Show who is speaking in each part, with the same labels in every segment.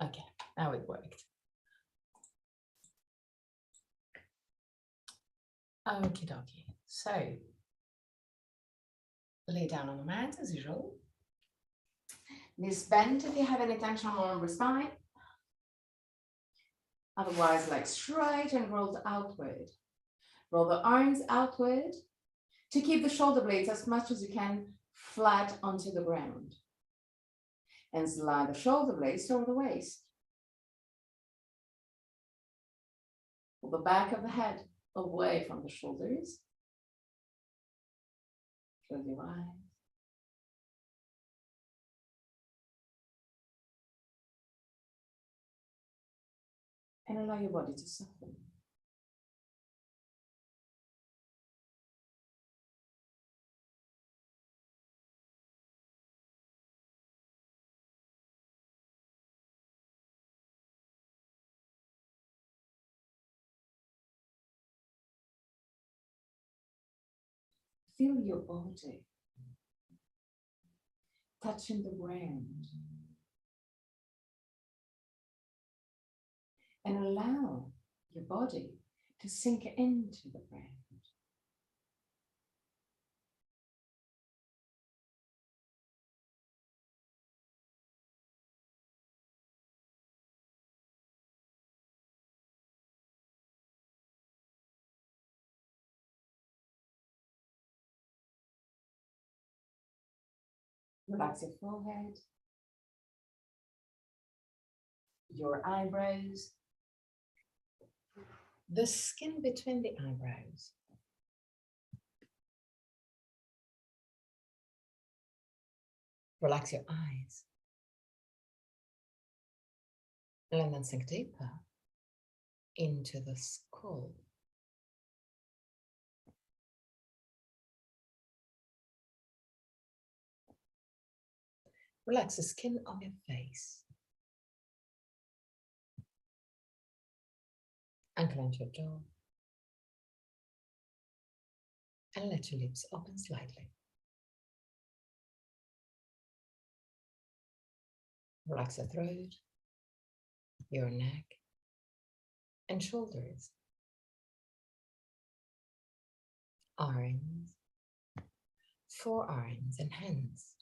Speaker 1: Okay, now it worked. Okie dokie. So lay down on the mat as usual. Knees bent if you have any tension on the spine. Otherwise, legs straight and rolled outward. Roll the arms outward to keep the shoulder blades as much as you can flat onto the ground. And slide the shoulder blades toward the waist. Pull the back of the head away from the shoulders. Close your eyes. And allow your body to soften. Feel your body touching the ground. And allow your body to sink into the ground. Relax your forehead, your eyebrows, the skin between the eyebrows. Relax your eyes. And then sink deeper into the skull. Relax the skin of your face. Unclench your jaw. And let your lips open slightly. Relax your throat, your neck, and shoulders. Arms, forearms, and hands.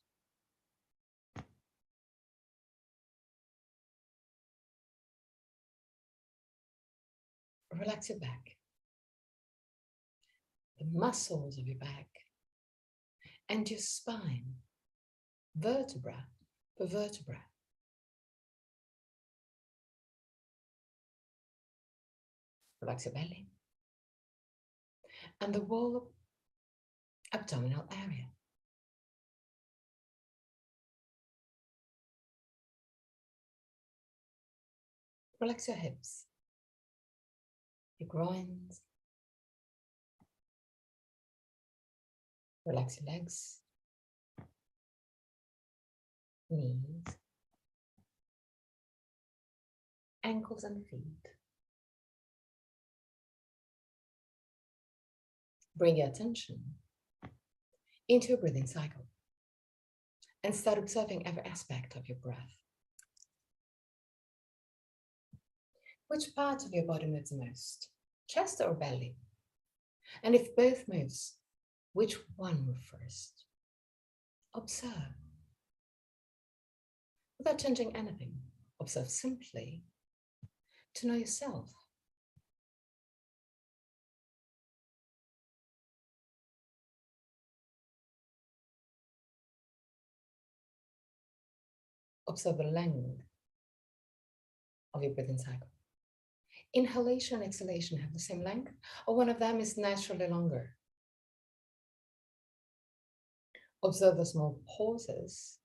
Speaker 1: Relax your back, the muscles of your back, and your spine, vertebra per vertebra. Relax your belly and the whole abdominal area. Relax your hips, your groins. Relax your legs, knees, ankles and feet. Bring your attention into your breathing cycle and start observing every aspect of your breath. Which part of your body moves the most, chest or belly? And if both moves, which one moves first? Observe. Without changing anything, observe simply to know yourself. Observe the length of your breathing cycle. Inhalation and exhalation have the same length, or one of them is naturally longer. Observe the small pauses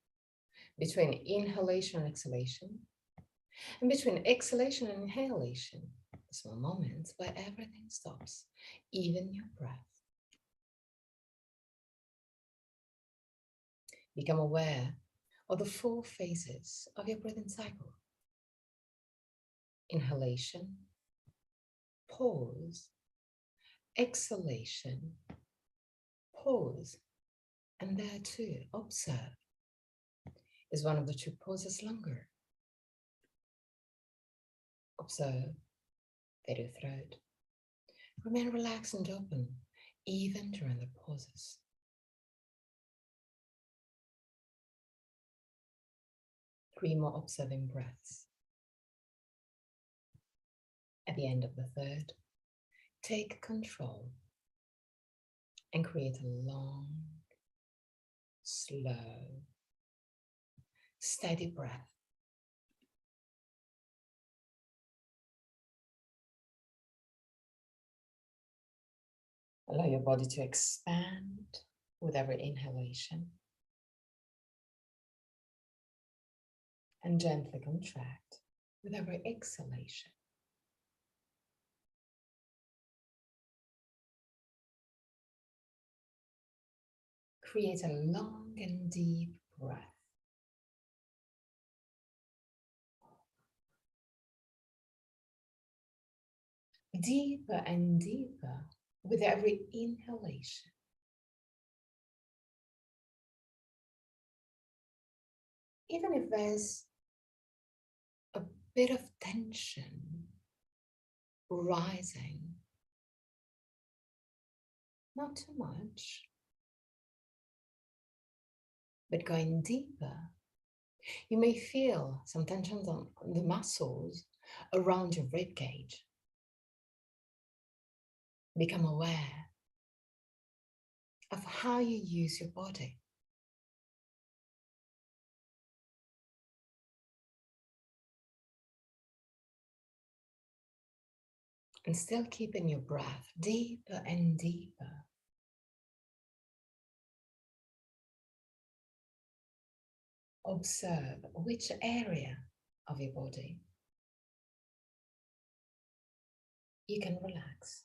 Speaker 1: between inhalation and exhalation, and between exhalation and inhalation, the small moments where everything stops, even your breath. Become aware of the 4 phases of your breathing cycle. Inhalation, pause, exhalation, pause, and there too, observe. Is one of the 2 pauses longer?
Speaker 2: Observe that your throat remain relaxed and open even during the pauses. 3 more observing breaths. At the end of the third, take control and create a long, slow, steady breath. Allow your body to expand with every inhalation and gently contract with every exhalation. Create a long and deep breath. Deeper and deeper with every inhalation. Even if there's a bit of tension rising, not too much, but going deeper, you may feel some tensions on the muscles around your rib cage. Become aware of how you use your body. And still keeping your breath deeper and deeper. Observe which area of your body you can relax.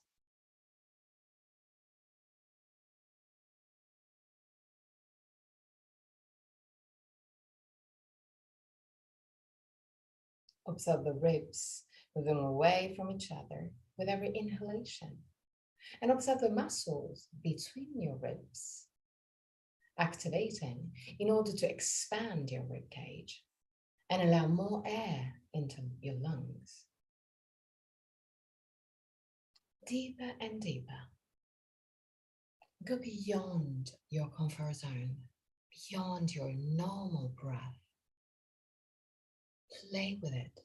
Speaker 2: Observe the ribs moving away from each other with every inhalation. And observe the muscles between your ribs activating in order to expand your rib cage and allow more air into your lungs. Deeper and deeper. Go beyond your comfort zone, beyond your normal breath. Play with it.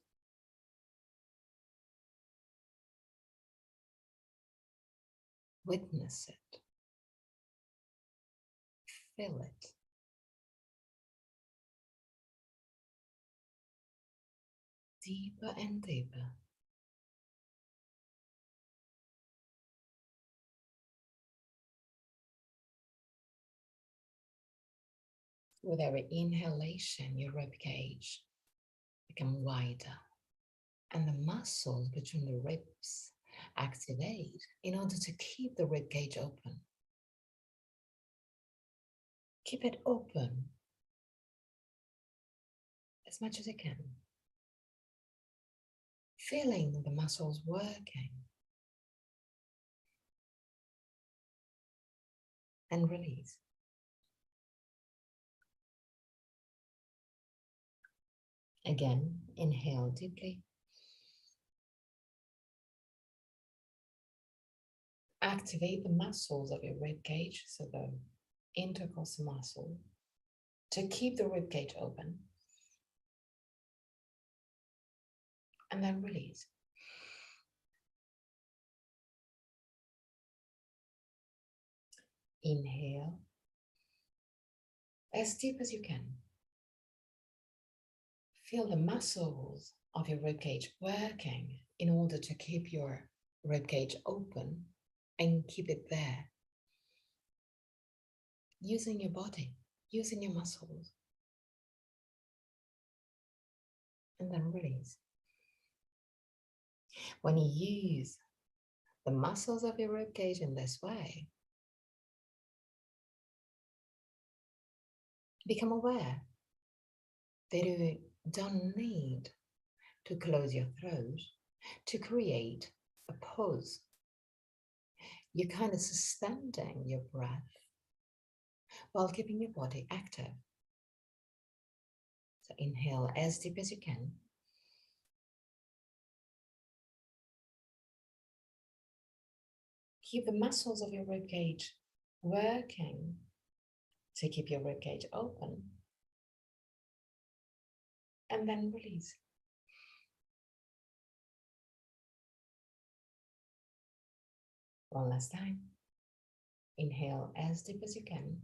Speaker 2: Witness it. Feel it. Deeper and deeper. With every inhalation, your rib cage becomes wider and the muscles between the ribs activate in order to keep the rib cage open. Keep it open as much as you can. Feeling the muscles working. And release. Again, inhale deeply. Activate the muscles of your rib cage, so the intercostal muscle, to keep the rib cage open. And then release. Inhale as deep as you can. Feel the muscles of your rib cage working in order to keep your rib cage open and keep it there. Using your body, using your muscles. And then release. When you use the muscles of your rib cage in this way, become aware that you don't need to close your throat to create a pause. You're kind of suspending your breath while keeping your body active. So inhale as deep as you can. Keep the muscles of your ribcage working to keep your ribcage open. And then release. One last time. Inhale as deep as you can.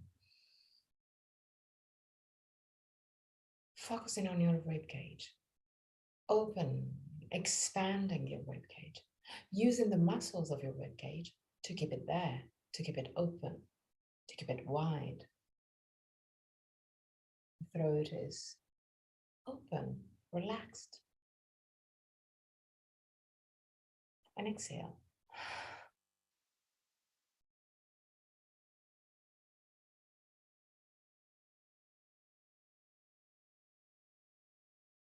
Speaker 2: Focusing on your ribcage. Open, expanding your ribcage. Using the muscles of your ribcage to keep it there, to keep it open, to keep it wide. The throat is open, relaxed. And exhale.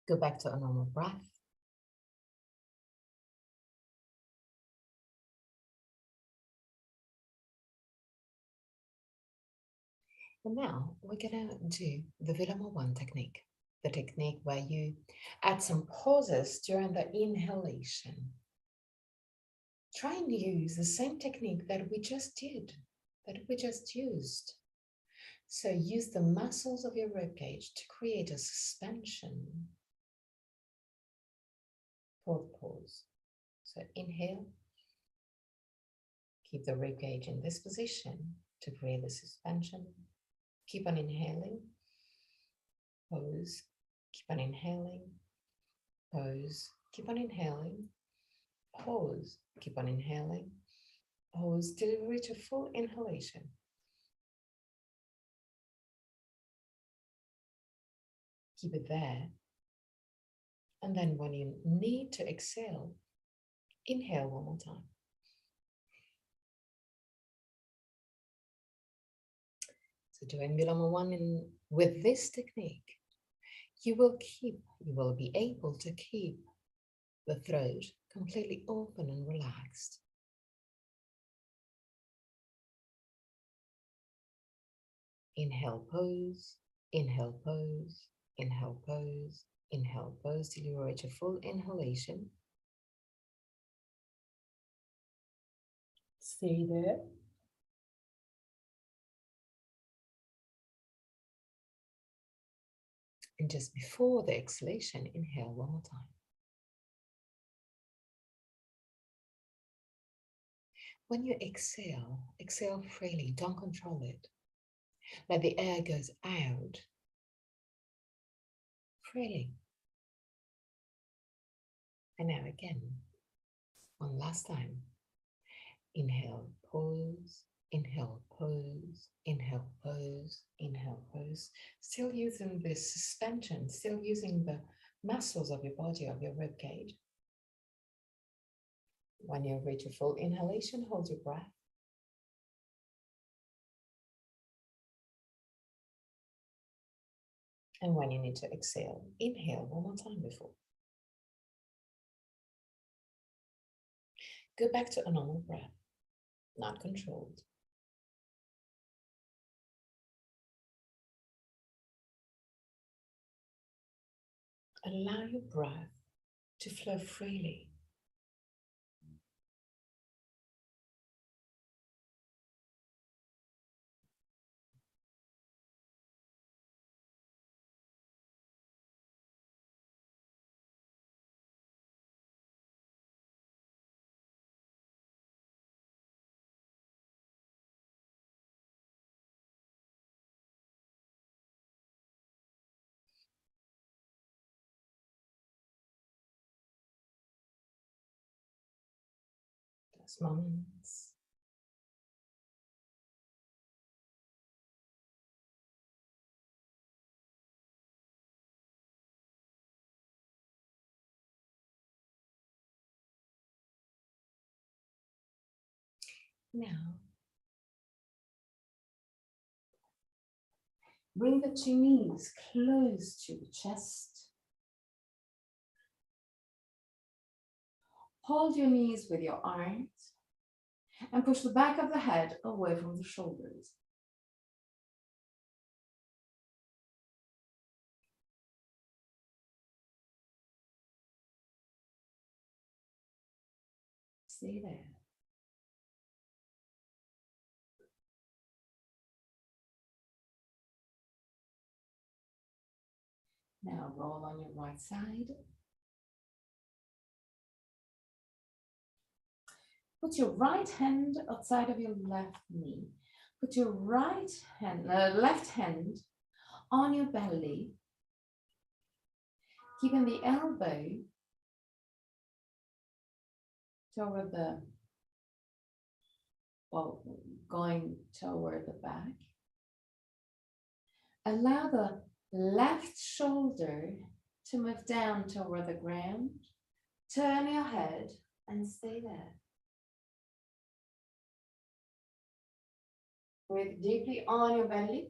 Speaker 2: Go back to a normal breath. And now we're gonna do the Vilama 1 technique, the technique where you add some pauses during the inhalation. Try and use the same technique that we just did, that we just used. So use the muscles of your ribcage to create a suspension. Fourth pause. So inhale. Keep the ribcage in this position to create the suspension. Keep on inhaling. Pause. Keep on inhaling. Pause. Keep on inhaling. Pause. Keep on inhaling. Pause till you reach a full inhalation. Keep it there. And then when you need to exhale, inhale one more time. So doing Vilama 1 with this technique, you will be able to keep the throat completely open and relaxed. Inhale, pose, inhale, pose, inhale, pose, inhale, pose till you reach a full inhalation. Stay there. And just before the exhalation, inhale one more time. When you exhale, exhale freely, don't control it. Let the air goes out freely. And now again, one last time. Inhale, pause, inhale, pause, inhale, pause, inhale, pause. Still using this suspension, still using the muscles of your body, of your ribcage. When you reach a full inhalation, hold your breath. And when you need to exhale, inhale one more time before. Go back to a normal breath, not controlled. Allow your breath to flow freely. Those moments. Now, bring the two knees close to the chest. Hold your knees with your arms and push the back of the head away from the shoulders. Stay there.
Speaker 1: Now roll on your right side. Put your right hand outside of your left knee. Put your left hand on your belly, keeping the elbow toward going toward the back. Allow the left shoulder to move down toward the ground. Turn your head and stay there. Breathe deeply on your belly.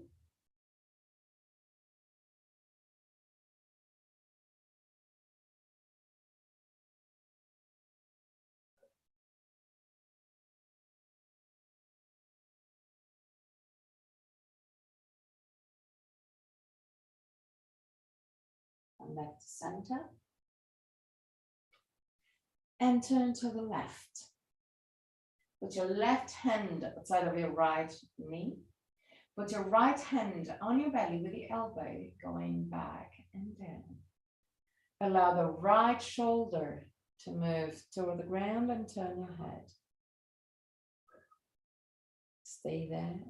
Speaker 1: Come back to center. And turn to the left. Put your left hand outside of your right knee. Put your right hand on your belly with the elbow going back and down. Allow the right shoulder to move toward the ground and turn your head. Stay there.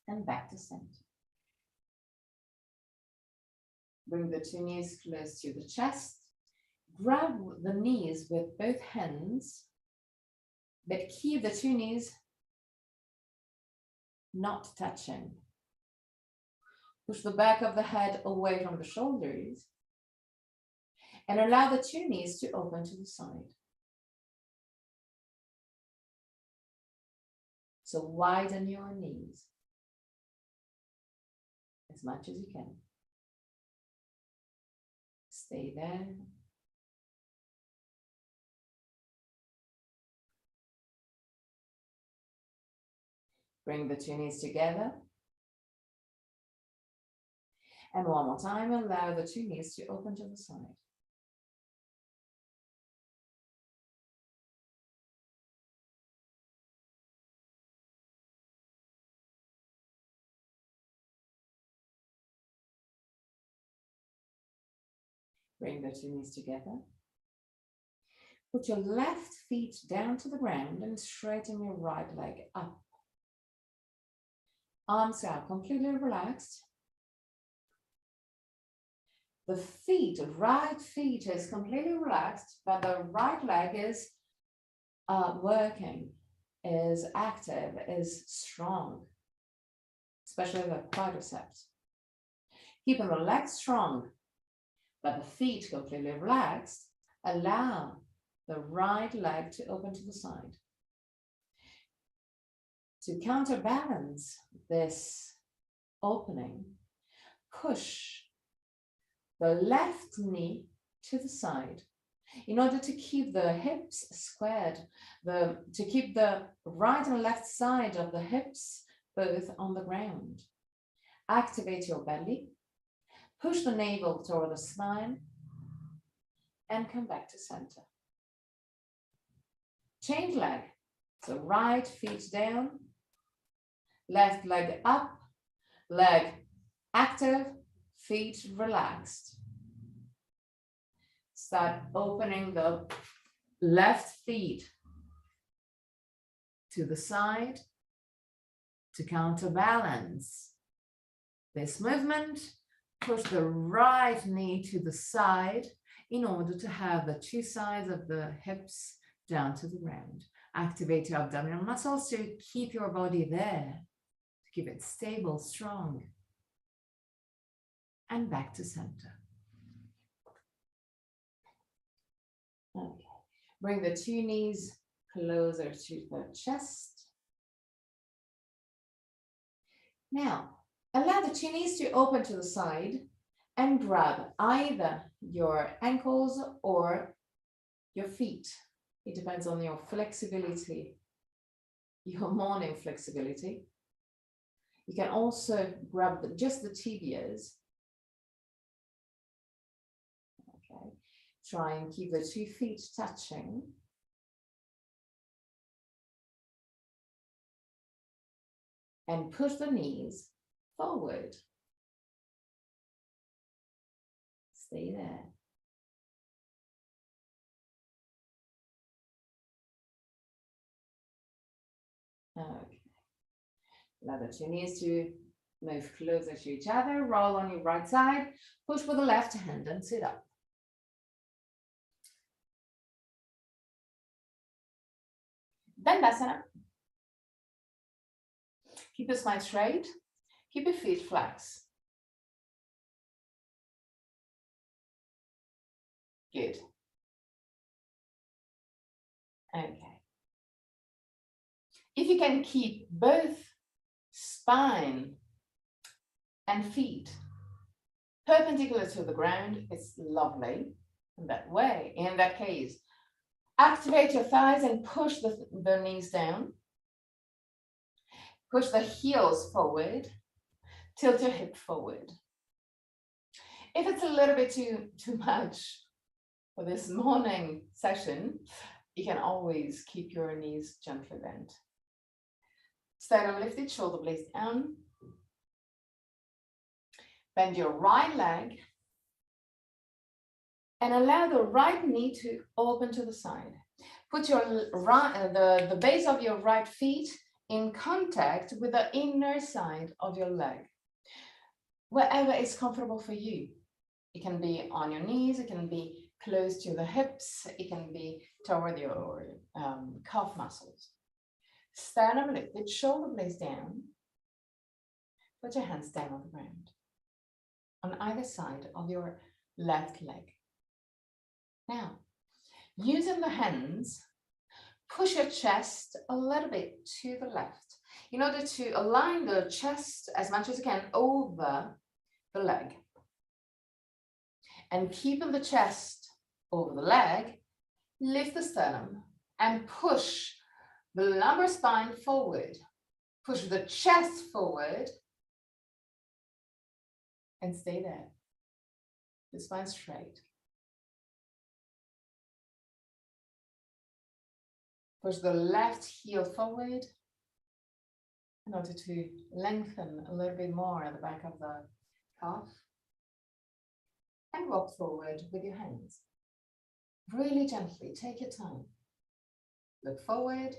Speaker 1: And back to center. Bring the two knees close to the chest. Grab the knees with both hands, but keep the two knees not touching. Push the back of the head away from the shoulders and allow the two knees to open to the side. So widen your knees as much as you can. Stay there. Bring the two knees together. And one more time, allow the two knees to open to the side. Bring the two knees together. Put your left feet down to the ground and straighten your right leg up. Arms are completely relaxed. The right feet is completely relaxed, but the right leg is working, is active, is strong, especially the quadriceps. Keeping the legs strong, but the feet completely relaxed, allow the right leg to open to the side. To counterbalance this opening, push the left knee to the side in order to keep the hips squared, to keep the right and left side of the hips both on the ground. Activate your belly, push the navel toward the spine, and come back to center. Change leg, so right feet down, left leg up, leg active, feet relaxed. Start opening the left feet to the side to counterbalance this movement. Push the right knee to the side in order to have the two sides of the hips down to the ground. Activate your abdominal muscles to keep your body there, to keep it stable, strong. And back to center. Okay. Bring the two knees closer to the chest. Now, allow the two knees to open to the side and grab either your ankles or your feet. It depends on your flexibility, your morning flexibility. You can also grab just the tibias. Okay, try and keep the 2 feet touching. And push the knees forward. Stay there. Okay. Allow the 2 knees to move closer to each other. Roll on your right side. Push with the left hand and sit up. Dandasana. Keep your spine straight. Keep your feet flexed. Good. Okay. If you can keep both spine and feet perpendicular to the ground, it's lovely. In that way, in that case, activate your thighs and push the knees down. Push the heels forward. Tilt your hip forward. If it's a little bit too much for this morning session, you can always keep your knees gently bent. Sternum lifted, shoulder blades down. Bend your right leg and allow the right knee to open to the side. Put your the base of your right feet in contact with the inner side of your leg. Wherever is comfortable for you. It can be on your knees, it can be close to the hips, it can be toward your calf muscles. Sternum lifted, shoulder blades down. Put your hands down on the ground, on either side of your left leg. Now, using the hands, push your chest a little bit to the left in order to align the chest as much as you can over the leg. And keeping the chest over the leg, lift the sternum and push the lumbar spine forward. Push the chest forward and stay there. The spine straight. Push the left heel forward in order to lengthen a little bit more at the back of the calf. And walk forward with your hands. Really gently, take your time. Look forward,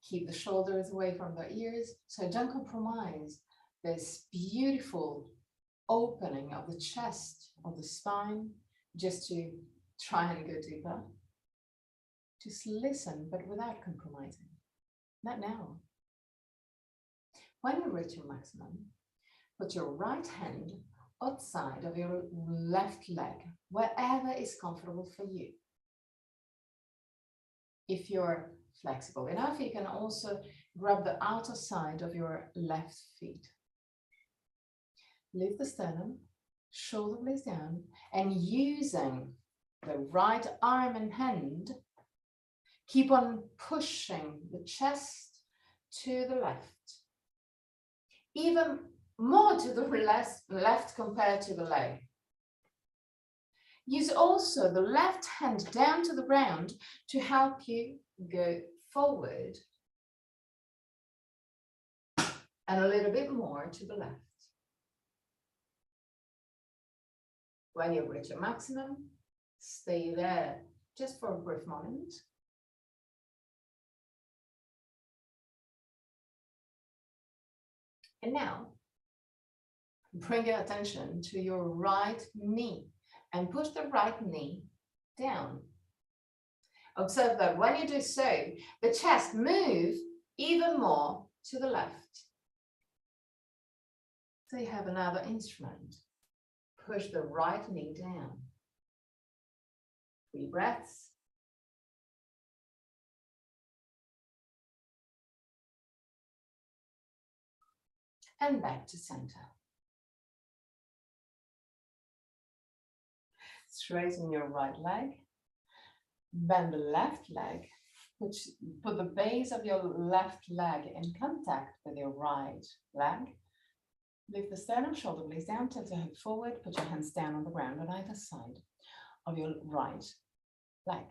Speaker 1: keep the shoulders away from the ears, so don't compromise this beautiful opening of the chest, of the spine, just to try and go deeper. Just listen, but without compromising. Not now. When you reach your maximum, put your right hand outside of your left leg, wherever is comfortable for you. If you're flexible enough, you can also grab the outer side of your left feet. Lift the sternum, shoulder blades down, and using the right arm and hand, keep on pushing the chest to the left. Even more to the left compared to the leg. Use also the left hand down to the ground to help you go forward and a little bit more to the left. When you reach your maximum, stay there just for a brief moment. And now, bring your attention to your right knee and push the right knee down. Observe that when you do so, the chest moves even more to the left. So you have another instrument. Push the right knee down. 3 breaths. And back to center. Straighten your right leg. Bend the left leg. Put the base of your left leg in contact with your right leg. Lift the sternum, shoulder blades down, tilt your head forward, put your hands down on the ground on either side of your right leg.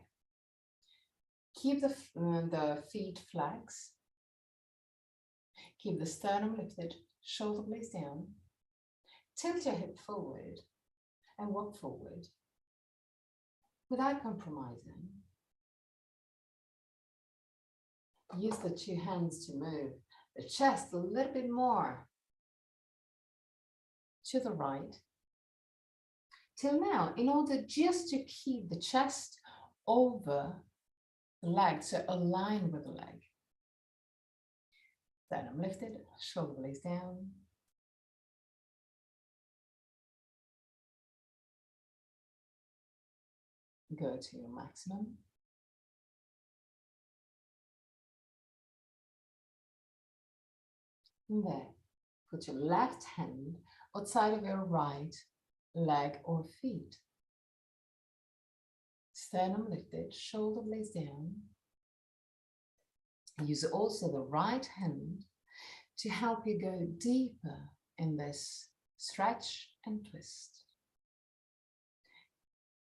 Speaker 1: Keep the feet flex. Keep the sternum lifted, shoulder blades down. Tilt your hip forward and walk forward without compromising. Use the two hands to move the chest a little bit more to the right. Till now, in order just to keep the chest over the leg, so align with the leg. Sternum lifted, shoulder blades down. Go to your maximum. And there, put your left hand outside of your right leg or feet. Sternum lifted, shoulder blades down. Use also the right hand to help you go deeper in this stretch and twist.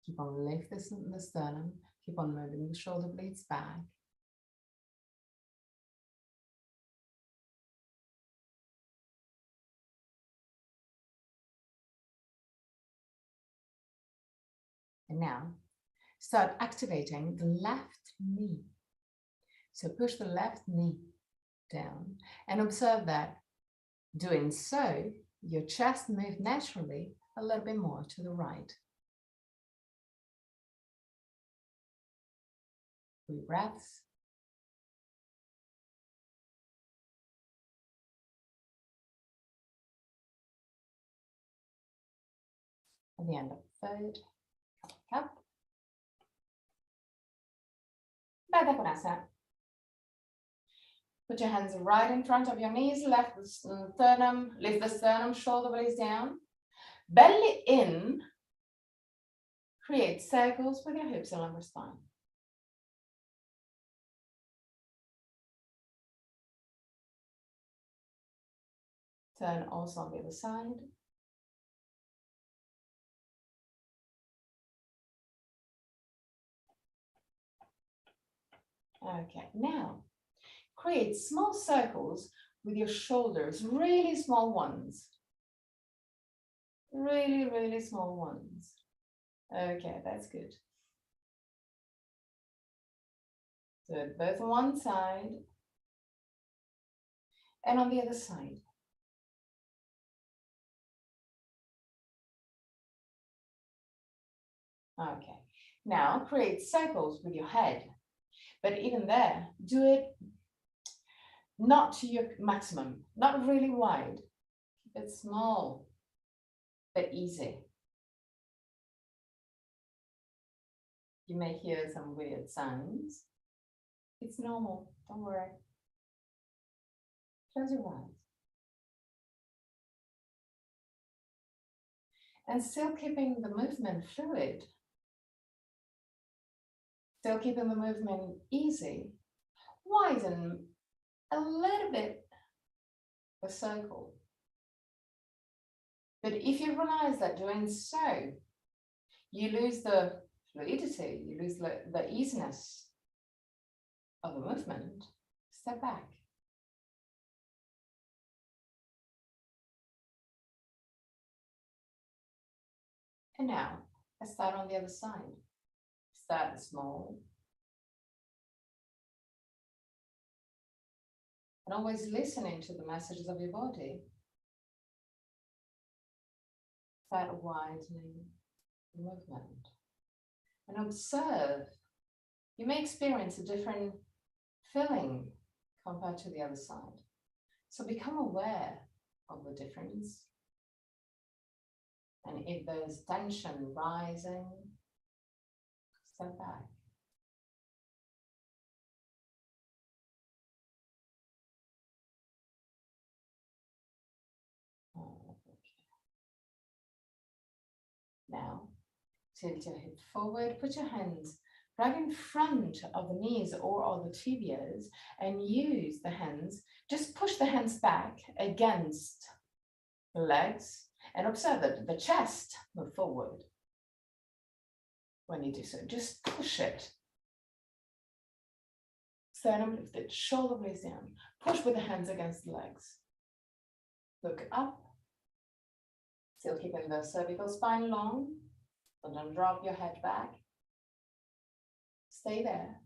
Speaker 1: Keep on lifting the sternum, keep on moving the shoulder blades back. And now, start activating the left knee. So push the left knee down and observe that doing so, your chest moves naturally a little bit more to the right. 3 breaths. At the end of the third, up. Baddha Konasana. Put your hands right in front of your knees, lift the sternum, shoulder blades down. Belly in, create circles with your hips and lumbar spine. Turn also on the other side. Okay, now create small circles with your shoulders, really small ones. Really, really small ones. Okay, that's good. Do it both on one side and on the other side. Okay, now create circles with your head, but even there, do it not to your maximum, not really wide. Keep it small, but easy. You may hear some weird sounds. It's normal, don't worry. Close your eyes. And still keeping the movement fluid. Still keeping the movement easy. Widen a little bit the circle. But if you realize that doing so, you lose the fluidity, you lose the easiness of the movement, step back. And now, let's start on the other side. Start small. And always listening to the messages of your body. Start widening the movement. And observe. You may experience a different feeling compared to the other side. So become aware of the difference. And if there's tension rising, step back. Now, tilt your hip forward, put your hands right in front of the knees or the tibias and use the hands, just push the hands back against the legs, and observe that the chest move forward. When you do so, just push it. Sternum lifted, shoulder blades down. Push with the hands against the legs. Look up. Still keeping the cervical spine long. So don't drop your head back. Stay there.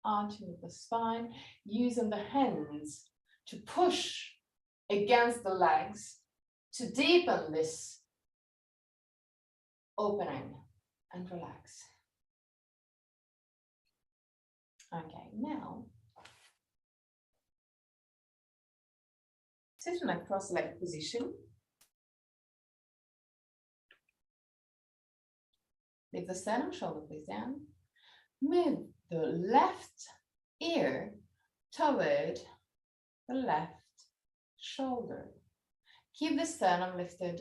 Speaker 1: Arching the spine, using the hands to push against the legs to deepen this opening and relax. Okay, now sit in a cross-legged position. Leave the sternum, shoulder blades down. Move the left ear toward the left shoulder. Keep the sternum lifted.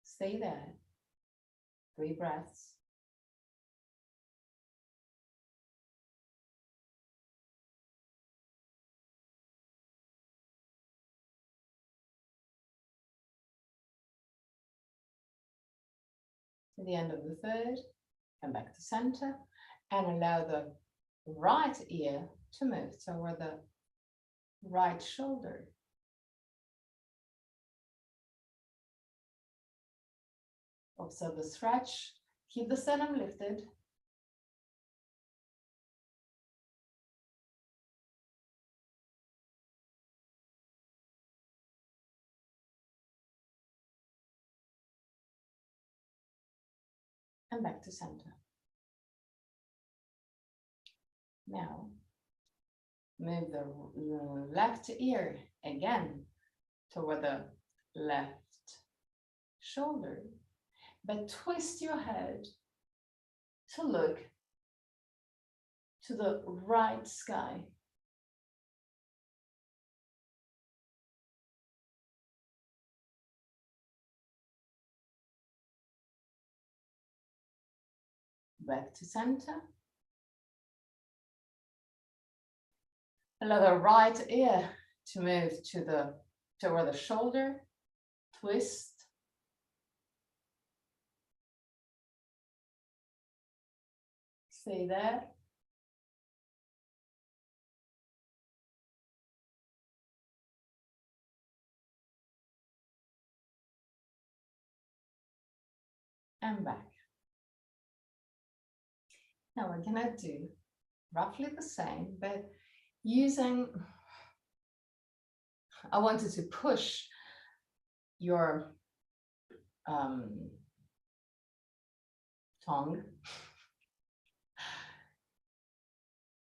Speaker 1: Stay there. 3 breaths. At the end of the 3rd, come back to center and allow the right ear to move toward the right shoulder. Observe the stretch. Keep the sternum lifted. And back to center. Now, move the left ear again toward the left shoulder, but twist your head to look to the right sky. Back to center. Allow the right ear to move toward the shoulder. Twist. Stay there. And back. Now we're gonna do roughly the same, but using, I wanted to push your tongue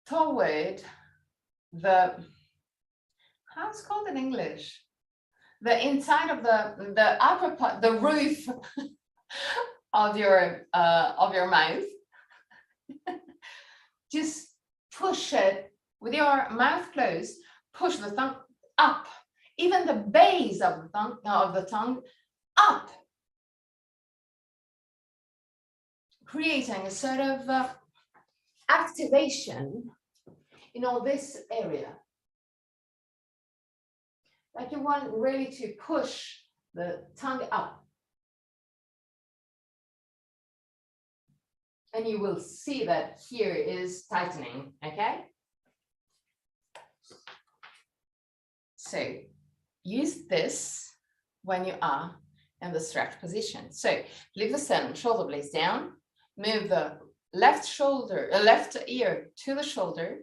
Speaker 1: toward the, how's it called in English? The inside of the upper part, the roof of your mouth. Just push it with your mouth closed. Push the tongue up, even the base of the tongue up, creating a sort of activation in all this area. Like you want really to push the tongue up. And you will see that here is tightening, okay? So use this when you are in the stretch position. So leave the sternum, shoulder blades down, move the left ear to the shoulder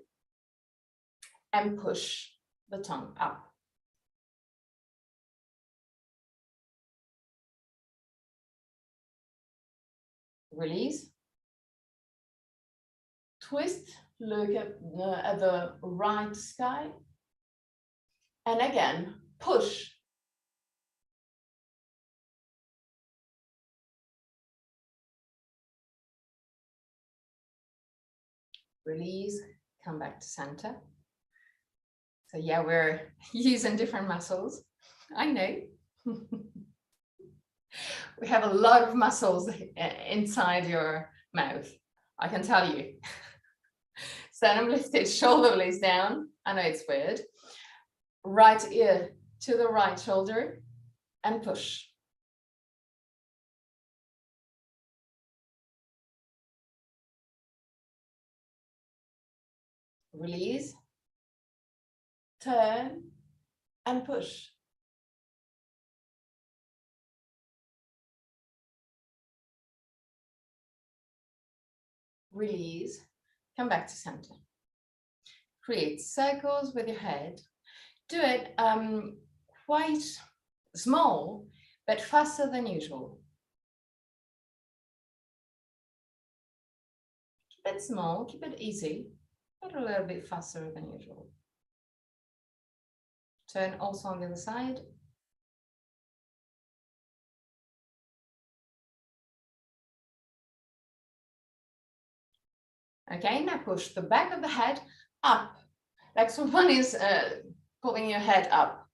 Speaker 1: and push the tongue up. Release. Twist, look at the right sky. And again, push. Release, come back to center. So yeah, we're using different muscles. I know. We have a lot of muscles inside your mouth, I can tell you. Sternum lifted, shoulder blades down. I know it's weird. Right ear to the right shoulder and push. Release, turn, and push. Release, come back to center. Create circles with your head. Do it quite small, but faster than usual. Keep it small, keep it easy, but a little bit faster than usual. Turn also on the other side. Okay, now push the back of the head up, like someone is pulling your head up.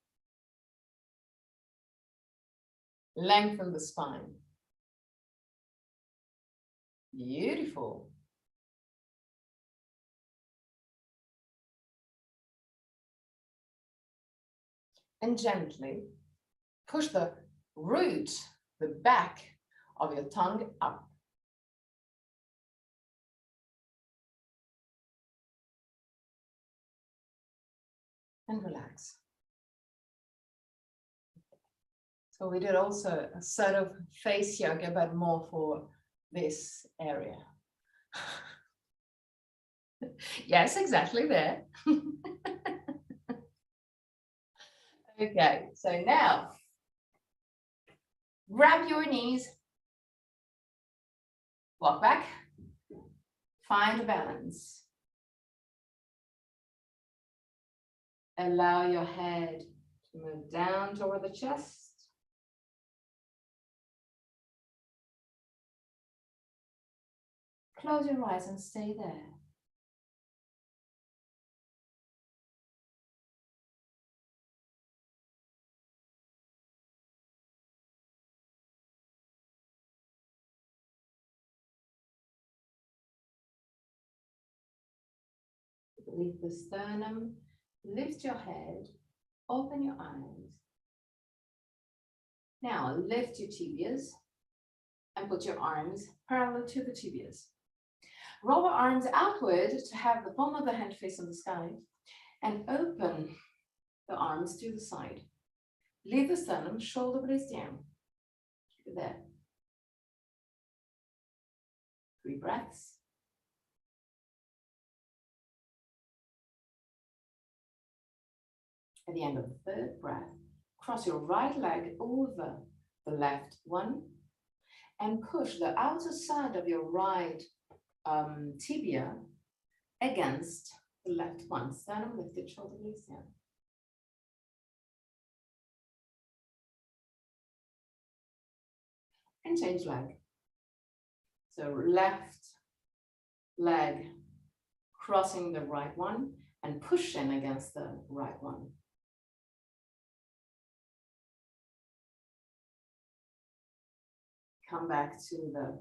Speaker 1: Lengthen the spine. Beautiful. And gently push the root, the back of your tongue up. And relax. So we did also a sort of face yoga, but more for this area. Yes, exactly there. Okay, so now grab your knees, walk back, find balance. Allow your head to move down toward the chest. Close your eyes and stay there. Lift the sternum, lift your head, open your eyes. Now lift your tibias and put your arms parallel to the tibias. Roll the arms outward to have the palm of the hand face on the sky and open the arms to the side. Leave the sternum, shoulder blades down. Keep it there. 3 breaths. At the end of the 3rd breath, cross your right leg over the left one and push the outer side of your right tibia against the left one. Sternum lifted, shoulder blades down. And change leg. So left leg crossing the right one and pushing against the right one. Come back to the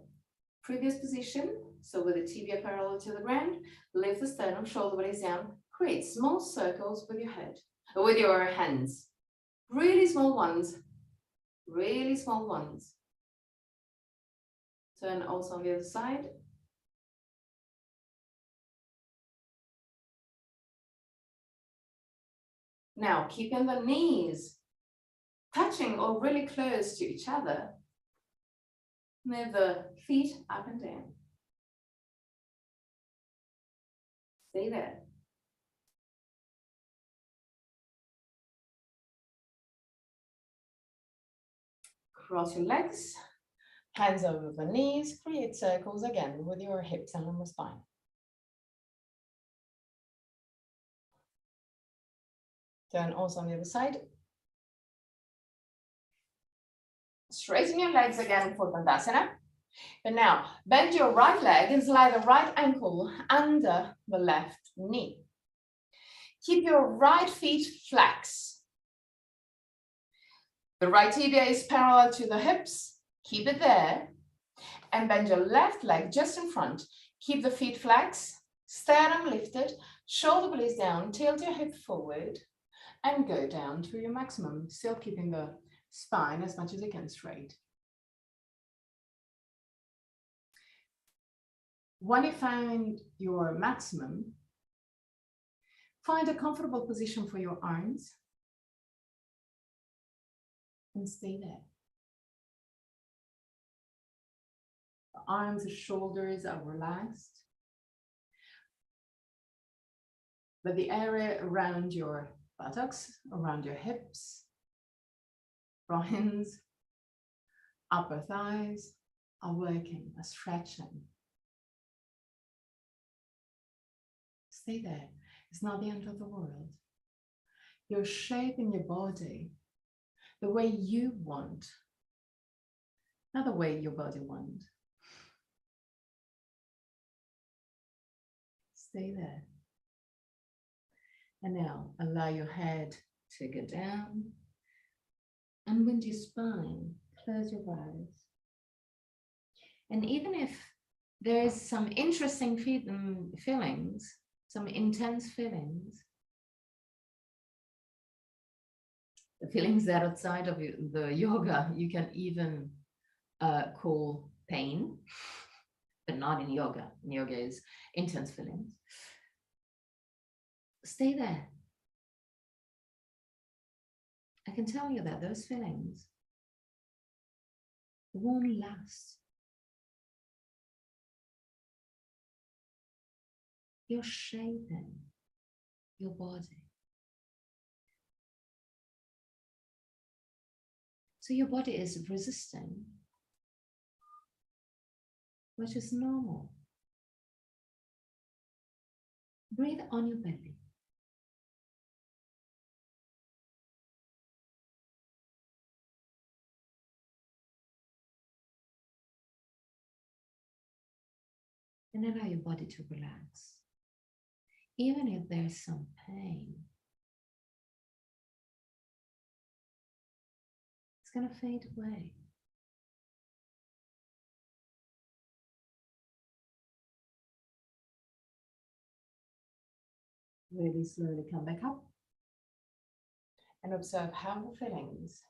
Speaker 1: previous position. So with the tibia parallel to the ground, lift the sternum, shoulder blades down, create small circles with your head, or with your hands. Really small ones, really small ones. Turn also on the other side. Now, keeping the knees touching or really close to each other, move the feet up and down. Stay there. Cross your legs, hands over the knees, create circles again with your hips and on the spine. Turn also on the other side. Straighten your legs again for Dandasana. And now bend your right leg and slide the right ankle under the left knee. Keep your right feet flex. The right tibia is parallel to the hips. Keep it there. And bend your left leg just in front. Keep the feet flex, sternum lifted, Shoulder blades down, tilt your hip forward and go down to your maximum, still keeping the spine as much as you can straight. When you find your maximum, find a comfortable position for your arms and stay there. The arms and shoulders are relaxed, but the area around your buttocks, around your hips, groins, upper thighs are working, are stretching. Stay there. It's not the end of the world. You're shaping your body the way you want, not the way your body wants. Stay there. And now allow your head to go down. Unwind your spine, close your eyes. And even if there's some interesting feelings, some intense feelings, the feelings that outside of the yoga, you can even call pain, but not in yoga. In yoga is intense feelings. Stay there. I can tell you that those feelings won't last. You're shaping your body. So your body is resisting, which is normal. Breathe on your belly. And allow your body to relax. Even if there's some pain, it's going to fade away. Really slowly come back up and observe how the feelings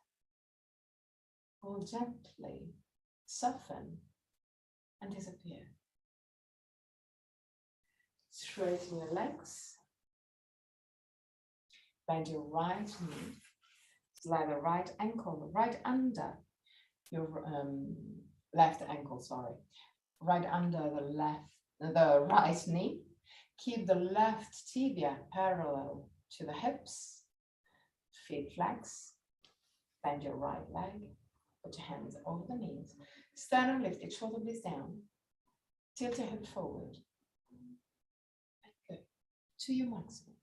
Speaker 1: will gently soften and disappear. Straighten your legs. Bend your right knee. Slide the right ankle right under your left ankle, sorry. Right under the right knee. Keep the left tibia parallel to the hips. Feet flex. Bend your right leg. Put your hands over the knees. Sternum lifted, shoulder blades down. Tilt your hip forward. And go to your maximum.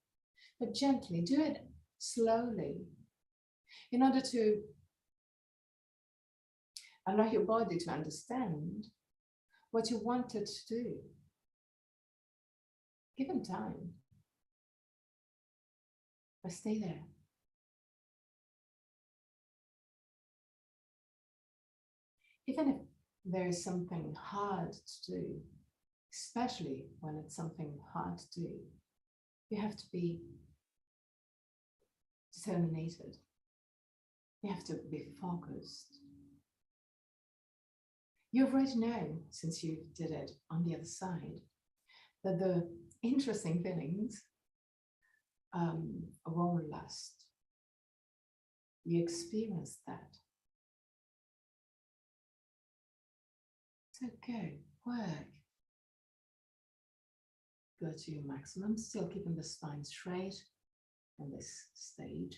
Speaker 1: But gently, do it slowly in order to allow your body to understand what you wanted to do. Give them time, but stay there. Even if there is something hard to do, especially when it's something hard to do, you have to be determined. You have to be focused. You already know, since you did it on the other side, that the interesting feelings won't last. You experience that. So go, work. Go to your maximum, still keeping the spine straight on this stage.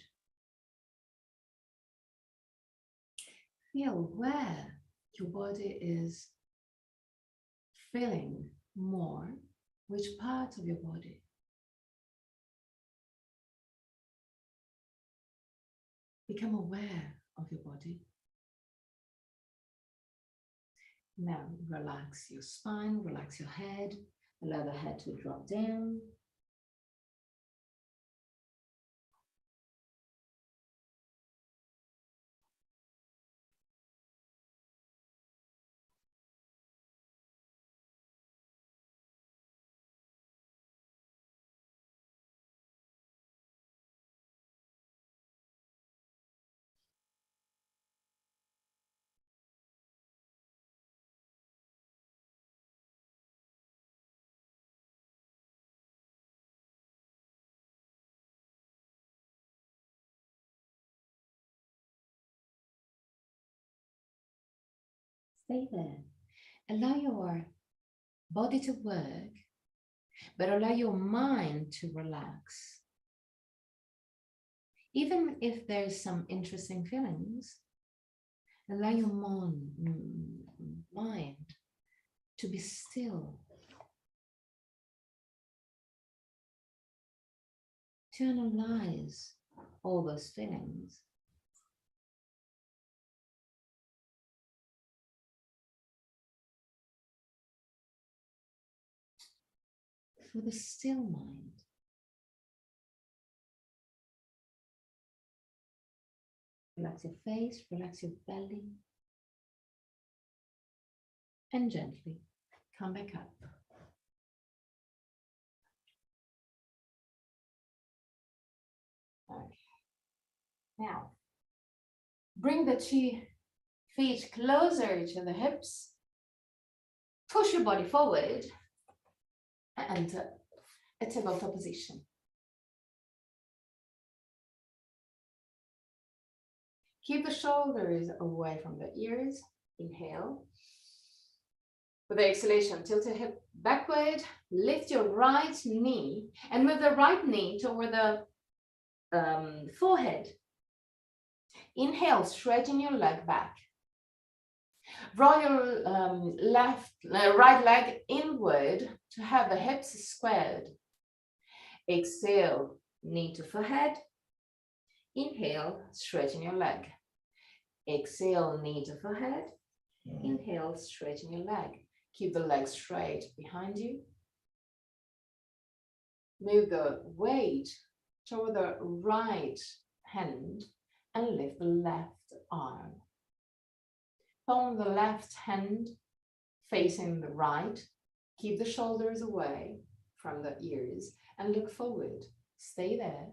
Speaker 1: Feel where your body is feeling more, which part of your body. Become aware of your body. Now relax your spine, relax your head, allow the head to drop down. Stay there. Allow your body to work, but allow your mind to relax. Even if there's some interesting feelings, allow your mind to be still, to analyze all those feelings. With a still mind. Relax your face, relax your belly, and gently come back up. Okay. Now, bring the 2 feet closer to the hips. Push your body forward and enter a tabletop position. Keep the shoulders away from the ears. Inhale. With the exhalation, tilt your hip backward, lift your right knee, and move the right knee toward the forehead. Inhale, straighten your leg back. Roll your right leg inward to have the hips squared. Exhale, knee to forehead. Inhale, straighten your leg. Exhale, knee to forehead. Inhale, straighten your leg. Keep the leg straight behind you. Move the weight toward the right hand and lift the left arm. Palm the left hand facing the right. Keep the shoulders away from the ears and look forward. Stay there.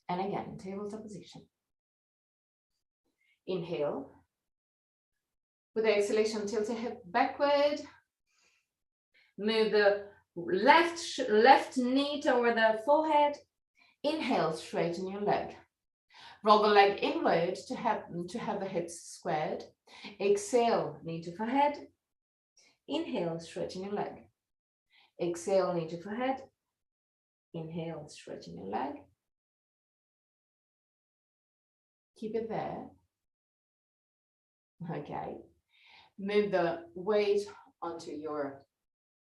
Speaker 1: And again, tabletop position. Inhale. With the exhalation, tilt your hip backward. Move the left knee toward the forehead. Inhale, straighten your leg. Roll the leg inward to have the hips squared. Exhale, knee to forehead. Inhale, straighten your leg. Exhale, knee to forehead. Inhale, straighten your leg. Keep it there. Okay. Move the weight onto your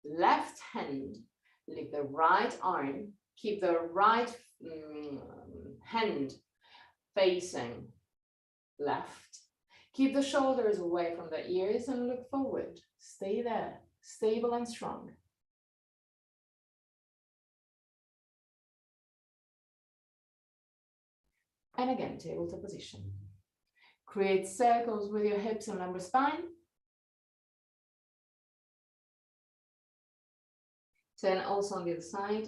Speaker 1: left hand. Lift the right arm. Keep the right hand facing left. Keep the shoulders away from the ears and look forward. Stay there, stable and strong. And again, tabletop position. Create circles with your hips and lumbar spine. Turn also on the other side.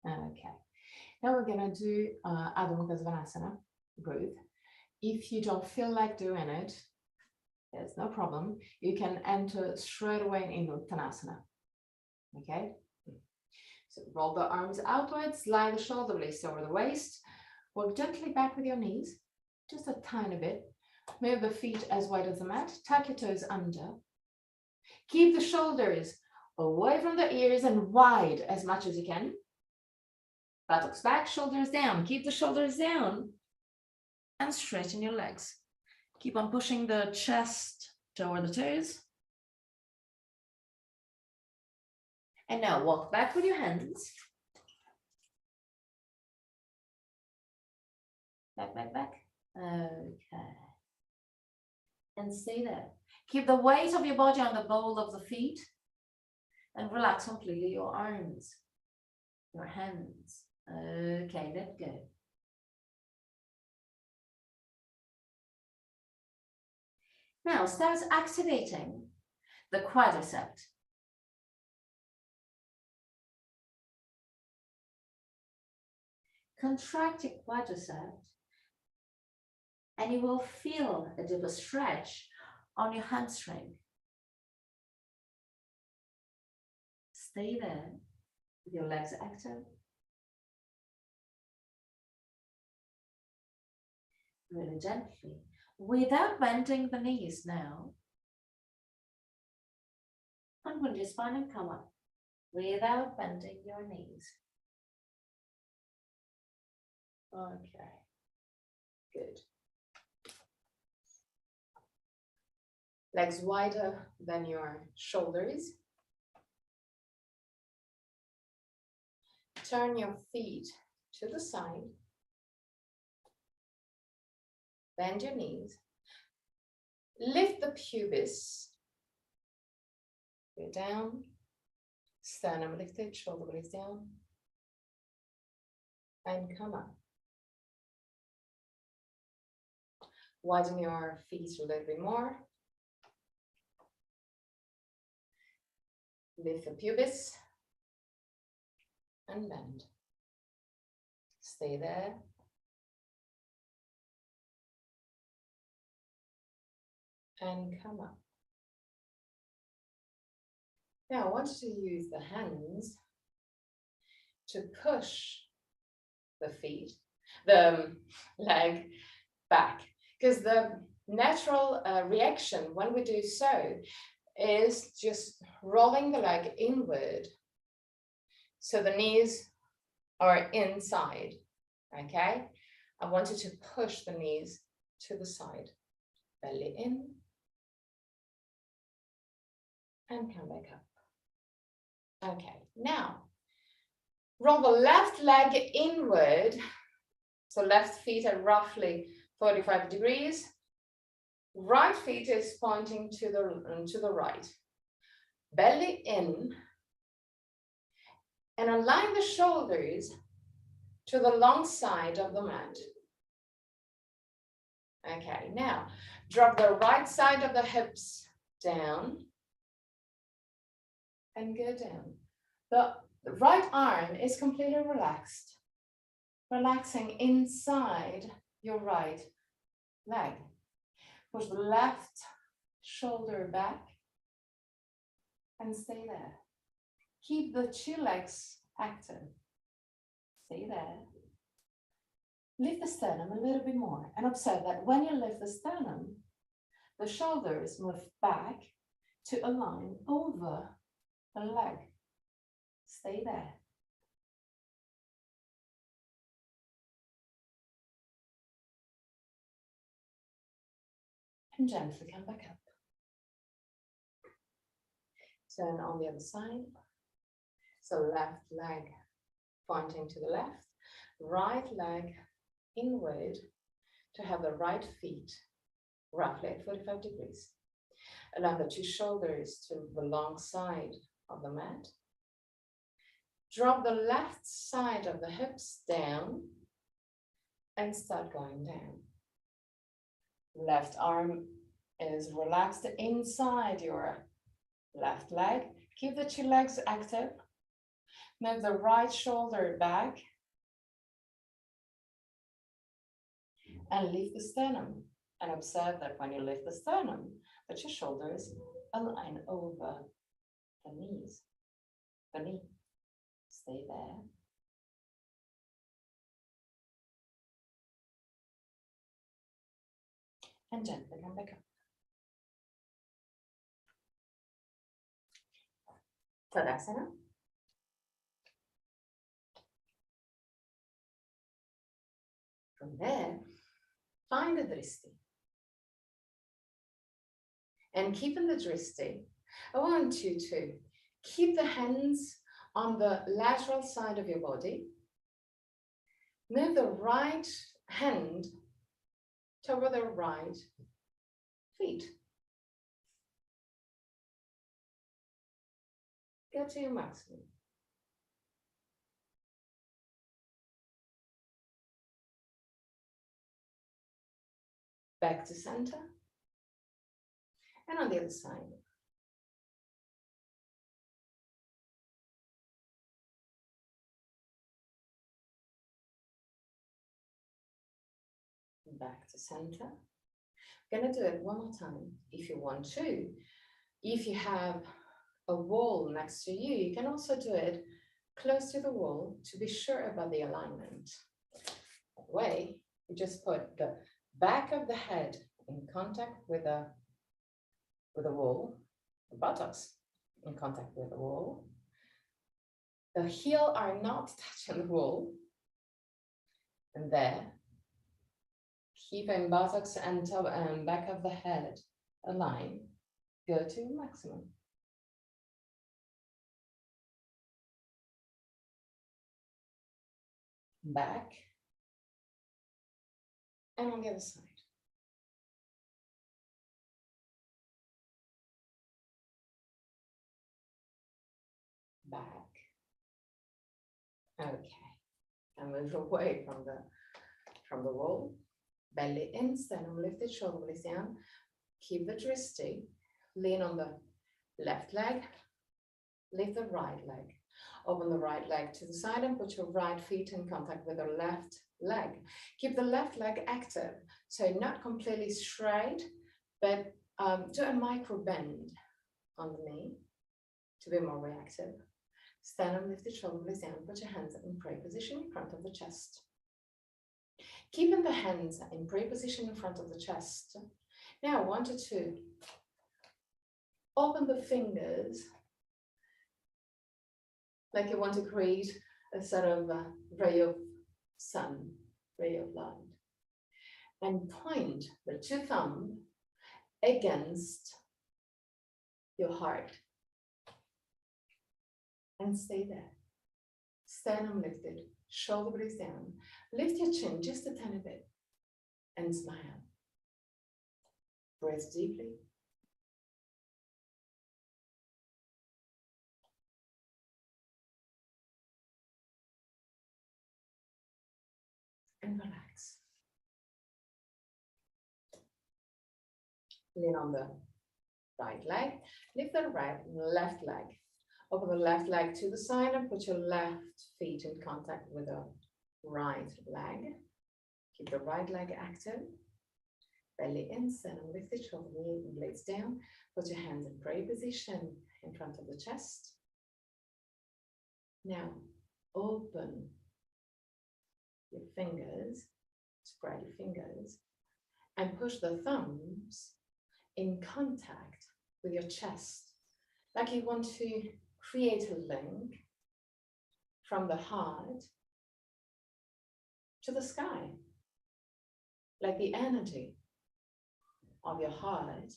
Speaker 1: Okay, now we're gonna do Adho Mukha Svanasana breathe. If you don't feel like doing it, there's no problem. You can enter straight away into Uttanasana. Okay, so roll the arms outwards, slide the shoulder blades over the waist, walk gently back with your knees, just a tiny bit. Move the feet as wide as the mat, tuck your toes under. Keep the shoulders away from the ears and wide as much as you can. Buttocks back, shoulders down. Keep the shoulders down and straighten your legs. Keep on pushing the chest toward the toes. And now walk back with your hands. Back, back, back. Okay. And stay there. Keep the weight of your body on the ball of the feet and relax completely your arms, your hands. Okay, let go. Now start activating the quadricep. Contract your quadricep and you will feel a deeper stretch on your hamstring.
Speaker 3: Stay there with your legs active. Really gently, without bending the knees now. Unwind your spine and come up without bending your knees.
Speaker 1: Okay, good. Legs wider than your shoulders. Turn your feet to the side. Bend your knees. Lift the pubis. Go down. Sternum lifted, shoulder blades down. And come up. Widen your feet a little bit more. Lift the pubis. And bend. Stay there. And come up. Now I want you to use the hands to push the feet, the leg back, because the natural reaction when we do so is just rolling the leg inward. So the knees are inside, okay? I want you to push the knees to the side, belly in, and come back up. Okay, now, roll the left leg inward, so left feet are roughly 45 degrees. Right feet is pointing to the right. Belly in, and align the shoulders to the long side of the mat. Okay, now drop the right side of the hips down and go down. The right arm is completely relaxed, relaxing inside your right leg. Push the left shoulder back and stay there. Keep the two legs active. Stay there. Lift the sternum a little bit more and observe that when you lift the sternum, the shoulders move back to align over the leg. Stay there. And gently come back up. Turn on the other side. So left leg pointing to the left, right leg inward to have the right feet roughly at 45 degrees. Allow the two shoulders to the long side of the mat. Drop the left side of the hips down and start going down. Left arm is relaxed inside your left leg. Keep the two legs active. Move the right shoulder back and lift the sternum. And observe that when you lift the sternum, that your shoulders align over the knees. The knee. Stay there. And gently come back up. Tadasana. From there, find the dristi. And keeping the dristi, I want you to keep the hands on the lateral side of your body. Move the right hand toward the right feet. Go to your maximum. Back to center. And on the other side. Back to center. I'm gonna do it one more time if you want to. If you have
Speaker 2: a wall next to you, you can also do it close to the wall to be sure about the alignment. That way, you just put the back of the head in contact with the wall, the buttocks in contact with the wall. The heel are not touching the wall. And there, keeping buttocks and top and back of the head aligned, go to maximum. Back. And on the other side. Back. Okay. And move away from the wall. Belly in, sternum lifted, shoulder blades down. Keep the twisty. Lean on the left leg. Lift the right leg. Open the right leg to the side and put your right feet in contact with the left leg. Keep the left leg active. So not completely straight, but do a micro bend on the knee to be more reactive. Sternum lifted, shoulder blades down. Put your hands in prayer position in front of the chest. Keeping the hands in prayer position in front of the chest. Now, 1 to 2. Open the fingers like you want to create a sort of ray of sun, ray of light. And point the 2 thumbs against your heart. And stay there. Sternum lifted, shoulder blades down. Lift your chin just a tiny bit and smile. Breathe deeply. And relax. Lean on the right leg. Lift the left leg. Open the left leg to the side and put your left feet in contact with the right leg. Keep the right leg active. Belly in, sternum lifted, shoulder blades down. Put your hands in prayer position in front of the chest. Now, open your fingers, spread your fingers, and push the thumbs in contact with your chest, like you want to create a link from the heart to the sky, like the energy of your heart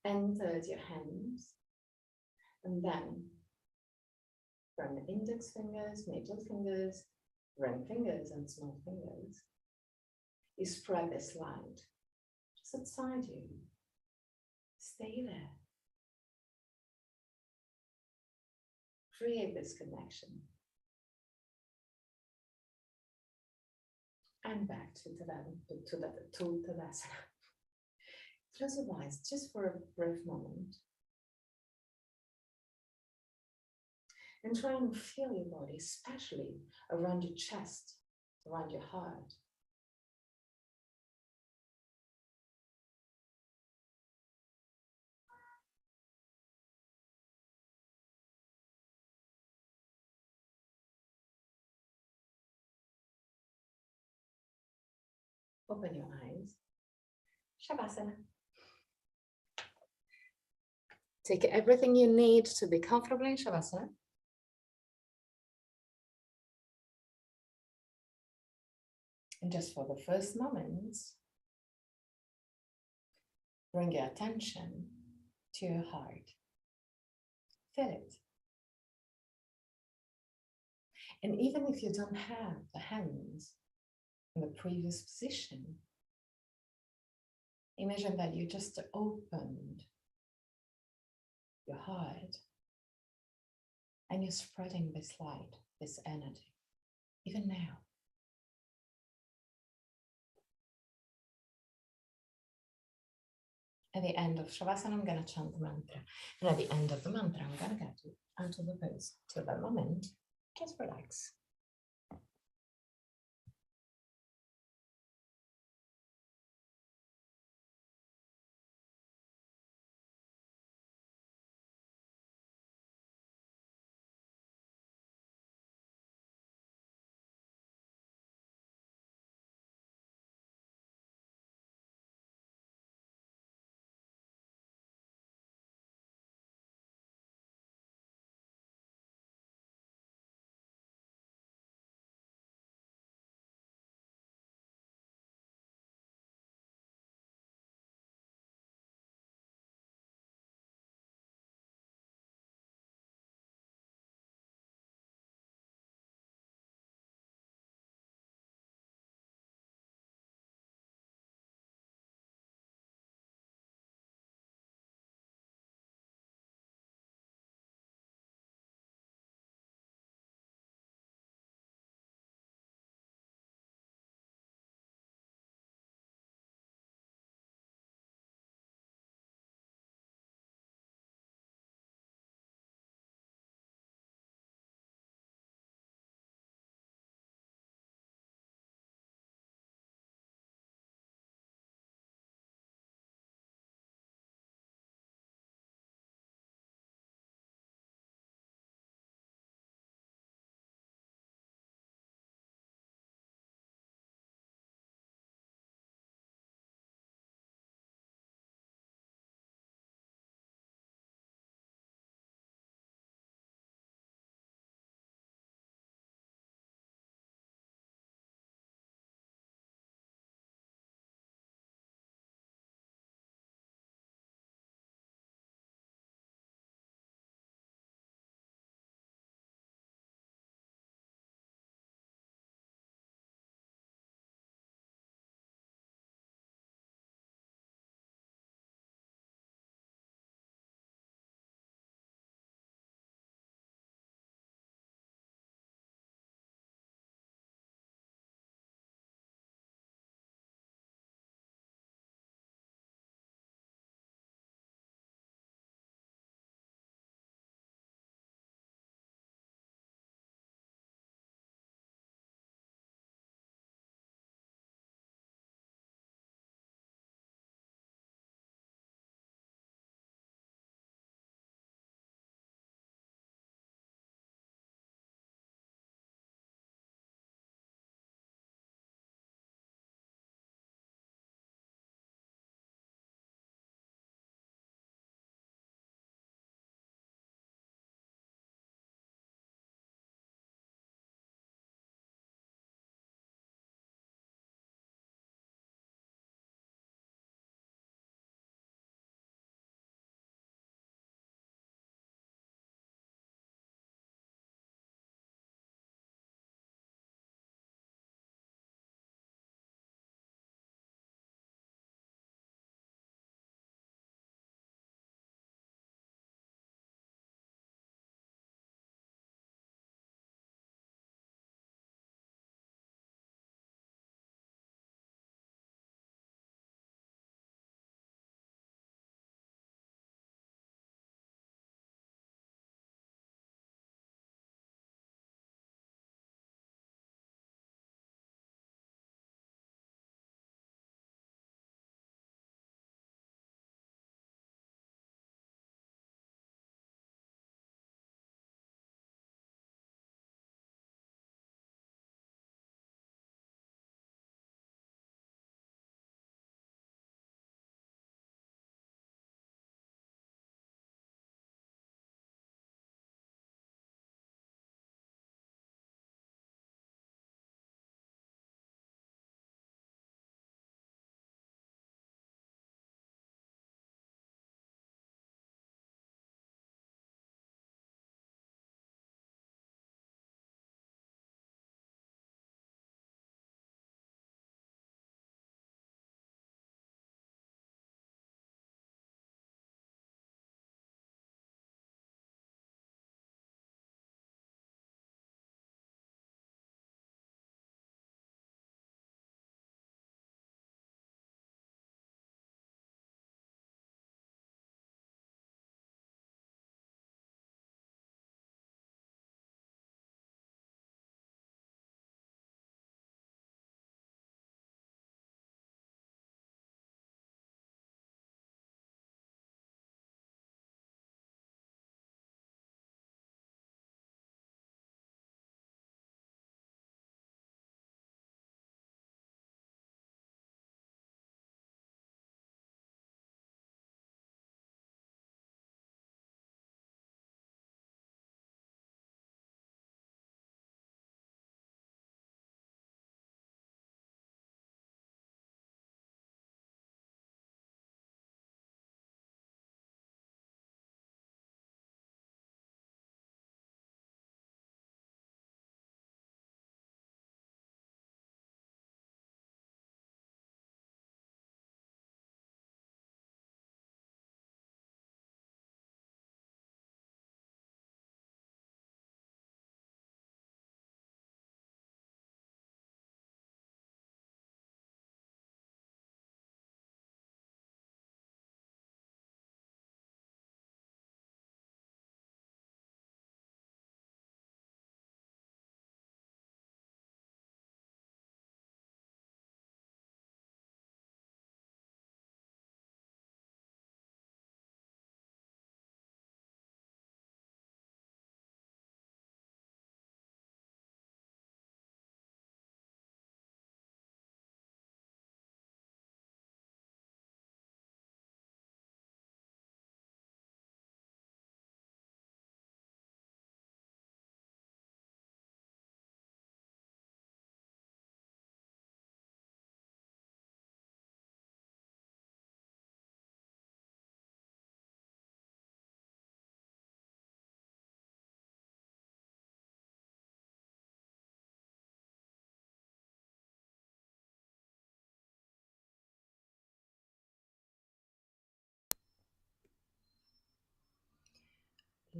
Speaker 2: enters your hands, and then from the index fingers, middle fingers, ring fingers, and small fingers, you spread this light just outside you. Stay there. Create this connection. And back to Tadasana. Close your eyes just for a brief moment. And try and feel your body, especially around your chest, around your heart. Open your eyes. Shavasana. Take everything you need to be comfortable in Shavasana. And just for the first moments, bring your attention to your heart. Feel it. And even if you don't have the hands in the previous position, imagine that you just opened your heart and you're spreading this light, this energy, even now. At the end of Shavasana, I'm going to chant the mantra. And at the end of the mantra, I'm going to get you out of the pose. Till that moment, just relax.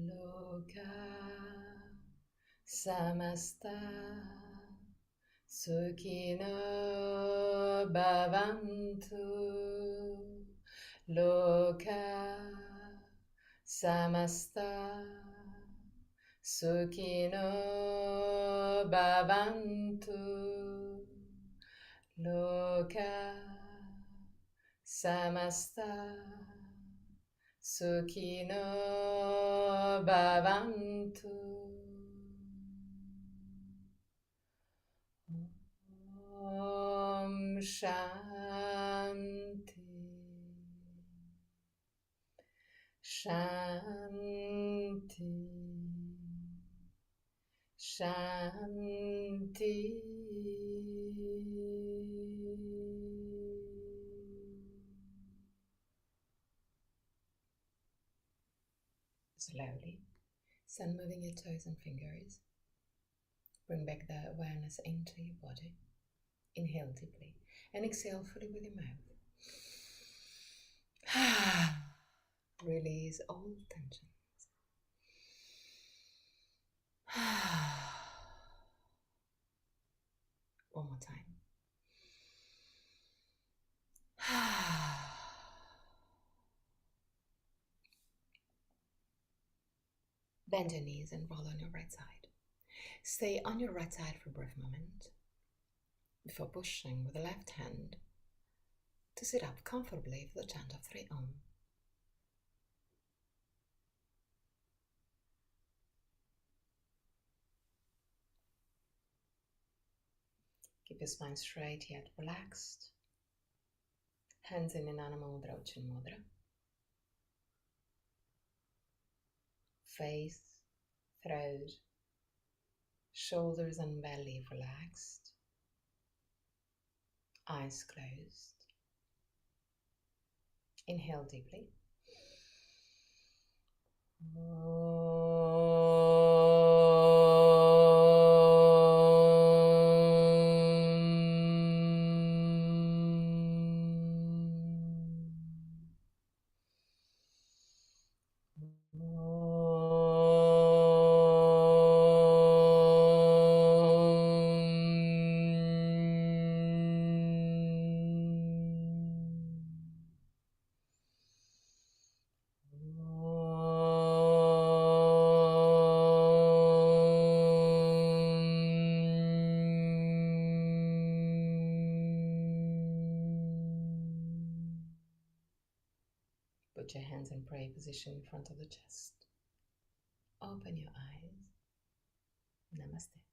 Speaker 2: Loka samasta sukhino bhavantu. Loka samasta sukhino bhavantu. Loka samasta sukhino bhavantu. Om Shanti. Shanti. Shanti. Slowly, send moving your toes and fingers. Bring back the awareness into your body. Inhale deeply and exhale fully with your mouth. Release all tensions. One more time. Bend your knees and roll on your right side. Stay on your right side for a brief moment before pushing with the left hand to sit up comfortably for the chant of 3 Om. Keep your spine straight yet relaxed. Hands in Nana Mudra or Chin Mudra. Face, throat, shoulders and belly relaxed. Eyes closed. Inhale deeply. Put your hands in prayer position in front of the chest. Open your eyes. Namaste.